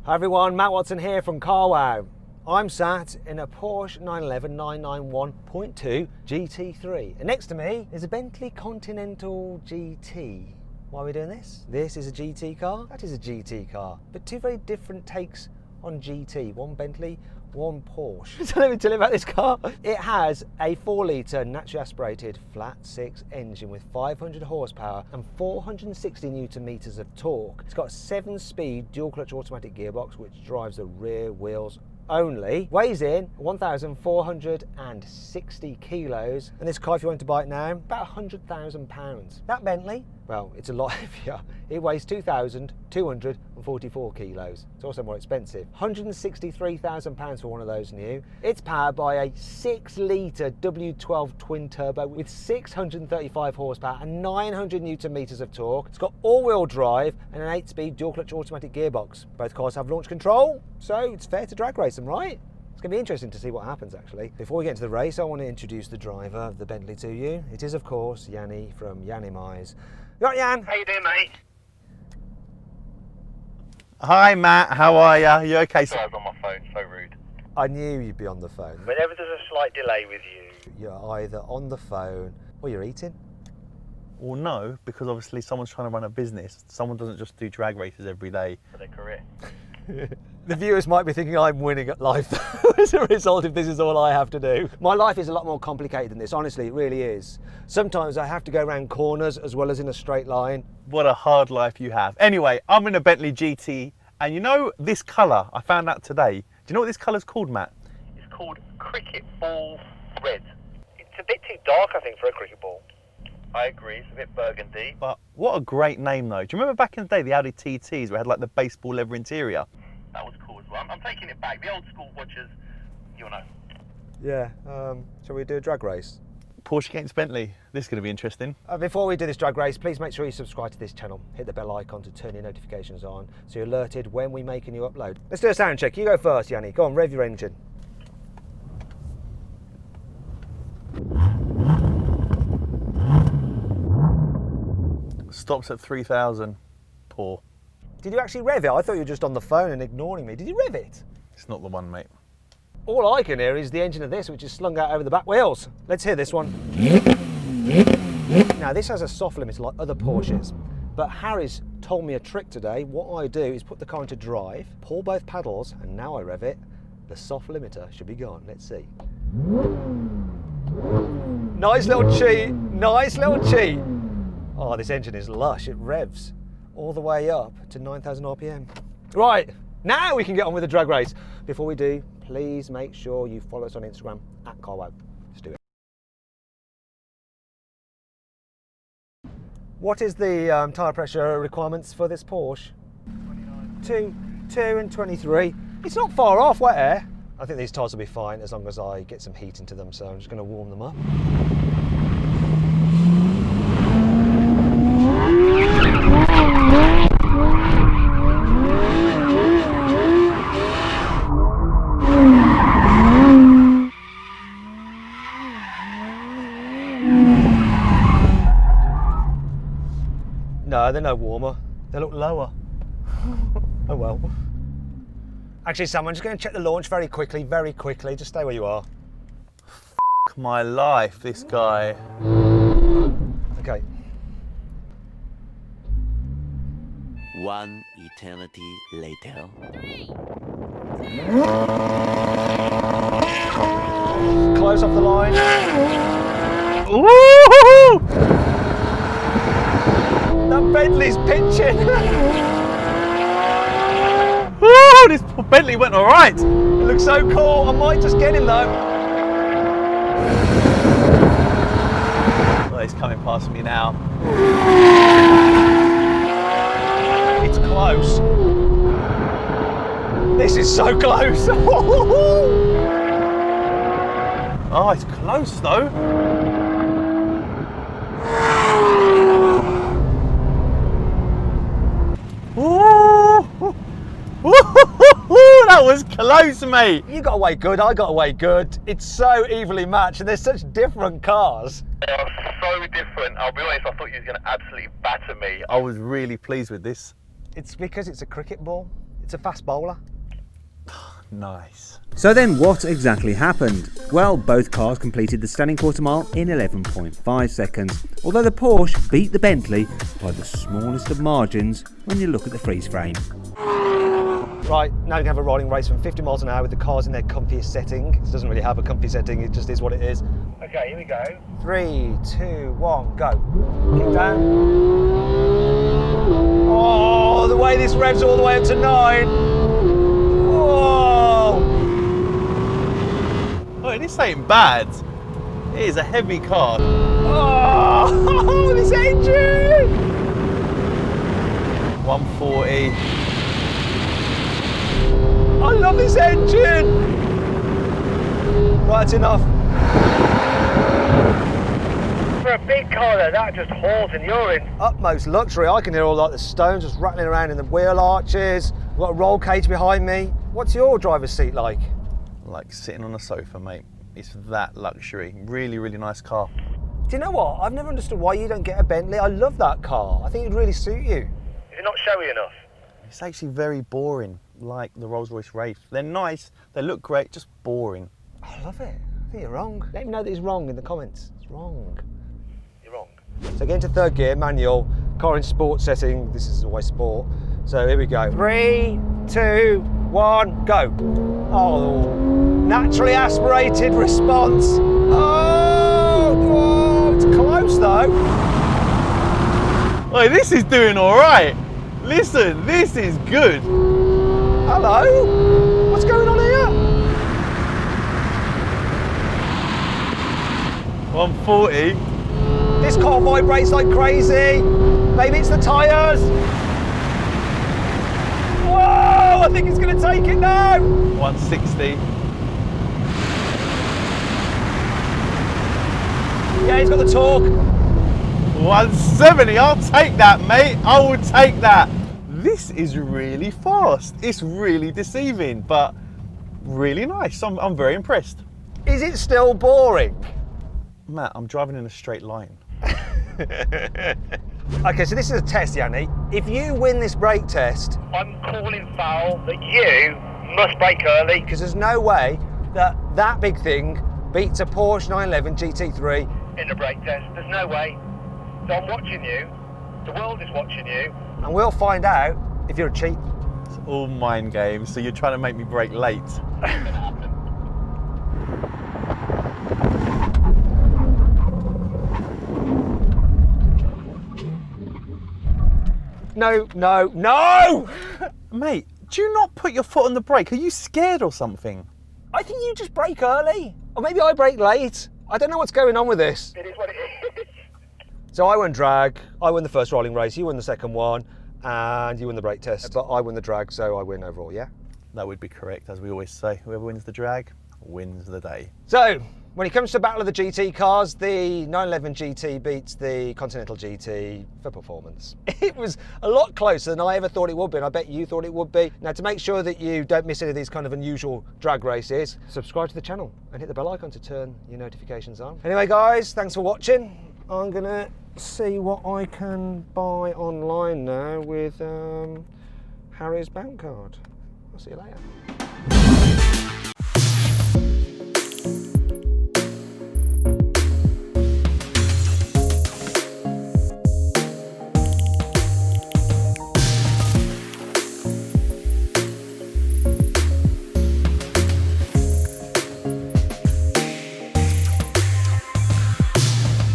Hi everyone, Matt Watson here from carwow. I'm sat in a Porsche 911 991.2 GT3 and next to me is a Bentley Continental GT. Why are we doing this? This is a GT car, that is a GT car, but two very different takes on GT. One Bentley, one Porsche. So let me tell you about this car. It has a 4-litre naturally aspirated flat 6 engine with 500 horsepower and 460 newton meters of torque. It's got a 7-speed dual clutch automatic gearbox which drives the rear wheels only. Weighs in 1,460 kilos, and this car, if you want to buy it now, about £100,000. That Bentley, well, it's a lot heavier. It weighs 2,244 kilos. It's also more expensive. £163,000 for one of those new. It's powered by a 6-litre W12 twin turbo with 635 horsepower and 900 newton meters of torque. It's got all-wheel drive and an 8-speed dual clutch automatic gearbox. Both cars have launch control, so it's fair to drag race them, right? It's going to be interesting to see what happens actually. Before we get into the race, I want to introduce the driver of the Bentley to you. It is, of course, Yanni from Yaniib니다. You all right, Yan? How you doing, mate? Hi Matt, how are ya? You okay? Sorry, I was on my phone, so rude. I knew you'd be on the phone. Whenever there's a slight delay with you. You're either on the phone or you're eating. Well, no, because obviously someone's trying to run a business. Someone doesn't just do drag races every day. For their career. The viewers might be thinking I'm winning at life as a result if this is all I have to do. My life is a lot more complicated than this, honestly, it really is. Sometimes I have to go around corners as well as in a straight line. What a hard life you have. Anyway, I'm in a Bentley GT, and you know this colour, I found out today. Do you know what this colour's called, Matt? It's called cricket ball red. It's a bit too dark, I think, for a cricket ball. I agree, it's a bit burgundy. But what a great name though. Do you remember back in the day, the Audi TTs where it had like the baseball leather interior? That was cool as well. I'm taking it back. The old school watchers, you'll know. Yeah, shall we do a drag race? Porsche against Bentley. This is going to be interesting. Before we do this drag race, please make sure you subscribe to this channel. Hit the bell icon to turn your notifications on so you're alerted when we make a new upload. Let's do a sound check. You go first, Yanni. Go on, rev your engine. Stops at 3,000. Poor. Did you actually rev it? I thought you were just on the phone and ignoring me. Did you rev it? It's not the one, mate. All I can hear is the engine of this, which is slung out over the back wheels. Let's hear this one. Now, this has a soft limiter like other Porsches, but Harry's told me a trick today. What I do is put the car into drive, pull both paddles, and now I rev it. The soft limiter should be gone. Let's see. Nice little cheat. Nice little cheat. Oh, this engine is lush. It revs all the way up to 9,000 RPM. Right, now we can get on with the drag race. Before we do, please make sure you follow us on Instagram at carwow. Let's do it. What is the tyre pressure requirements for this Porsche? 29. 2 and 23. It's not far off, wet air. I think these tyres will be fine as long as I get some heat into them, so I'm just going to warm them up. No, they're no warmer. They look lower. Oh well. Actually, Sam, I'm just going to check the launch very quickly. Just stay where you are. F my life, this guy. Okay. One eternity later. Close off the line. Woo-hoo-hoo! That Bentley's pitching. Woo! This Bentley went all right. It looks so cool. I might just get him though. Oh, he's coming past me now. It's close. This is so close. Oh, it's close though. That was close, mate. You got away good, I got away good. It's so evenly matched and they're such different cars. They are so different. I'll be honest, I thought you was going to absolutely batter me. I was really pleased with this. It's because it's a cricket ball. It's a fast bowler. Nice. So then what exactly happened? Well, both cars completed the standing quarter mile in 11.5 seconds, although the Porsche beat the Bentley by the smallest of margins when you look at the freeze frame. Right, now we can have a rolling race from 50 miles an hour with the cars in their comfiest setting. It doesn't really have a comfy setting, it just is what it is. Okay, here we go. 3, 2, 1, go. Kick down. Oh, the way this revs all the way up to 9. Whoa! Oh, this ain't bad. It is a heavy car. Oh, this engine! 140. I love this engine! Right, that's enough. For a big car though, that just hauls in urine. Utmost luxury. I can hear all like the stones just rattling around in the wheel arches. We've got a roll cage behind me. What's your driver's seat like? Like sitting on a sofa, mate. It's that luxury. Really, really nice car. Do you know what? I've never understood why you don't get a Bentley. I love that car. I think it'd really suit you. Is it not showy enough? It's actually very boring, like the Rolls-Royce Wraith. They're nice, they look great, just boring. I love it. I think you're wrong. Let me know that he's wrong in the comments. It's wrong. You're wrong. So get into third gear, manual, car in sport setting. This is always sport. So here we go. 3, 2, 1, go. Oh, naturally aspirated response. Oh, it's close though. Oh, this is doing all right. Listen, this is good. Hello? What's going on here? 140. This car vibrates like crazy. Maybe it's the tyres. Whoa, I think it's going to take it now. 160. Yeah, he's got the torque. 170, I'll take that, mate. I will take that. This is really fast. It's really deceiving, but really nice. I'm very impressed. Is it still boring? Matt, I'm driving in a straight line. Okay, so this is a test, Yanni. If you win this brake test, I'm calling foul that you must brake early. because there's no way that that big thing beats a Porsche 911 GT3. In the brake test, there's no way. So I'm watching you. The world is watching you. And we'll find out if you're a cheat. It's all mind games, so you're trying to make me brake late. No, no, no! Mate, do you not put your foot on the brake? Are you scared or something? I think you just brake early. Or maybe I brake late. I don't know what's going on with this. It is what it is. So I won drag, I won the first rolling race, you won the second one, and you won the brake test. But I won the drag, so I win overall, yeah? That would be correct, as we always say. Whoever wins the drag wins the day. So, when it comes to Battle of the GT cars, the 911 GT beats the Continental GT for performance. It was a lot closer than I ever thought it would be, and I bet you thought it would be. Now, to make sure that you don't miss any of these kind of unusual drag races, subscribe to the channel and hit the bell icon to turn your notifications on. Anyway, guys, thanks for watching. I'm gonna see what I can buy online now with Harry's bank card. I'll see you later.